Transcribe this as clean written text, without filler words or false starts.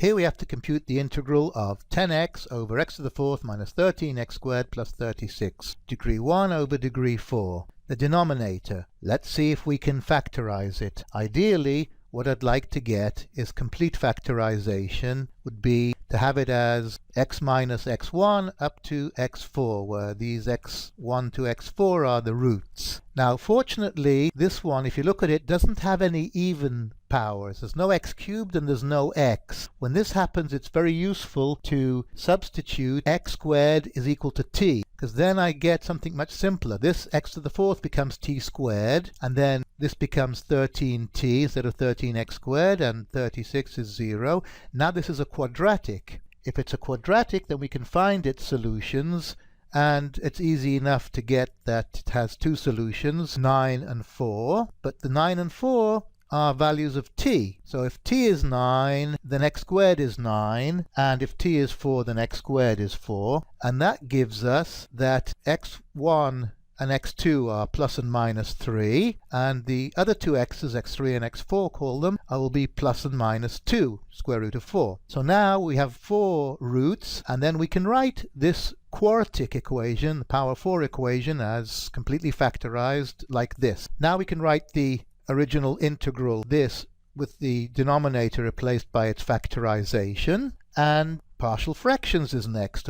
Here we have to compute the integral of 10x over x to the fourth minus 13x squared plus 36, degree 1 over degree 4. The denominator, let's see if we can factorize it. Ideally, what I'd like to get is complete factorization, would be to have it as x minus x1 up to x4, where these x1 to x4 are the roots. Now fortunately, this one, if you look at it, doesn't have any even powers. There's no x cubed and there's no x. When this happens, it's very useful to substitute x squared is equal to t, because then I get something much simpler. This x to the fourth becomes t squared, and then this becomes 13t instead of 13x squared, and 36 is 0. Now this is a quadratic. If it's a quadratic, then we can find its solutions, and it's easy enough to get that it has two solutions, 9 and 4. But the 9 and 4 are values of t. So if t is 9, then x squared is 9, and if t is 4, then x squared is 4. And that gives us that x1 and x2 are plus and minus 3, and the other two x's, x3 and x4 call them, will be plus and minus 2, square root of 4. So now we have 4 roots, and then we can write this quartic equation, the power 4 equation, as completely factorized like this. Now we can write the original integral, this, with the denominator replaced by its factorization, and partial fractions is next.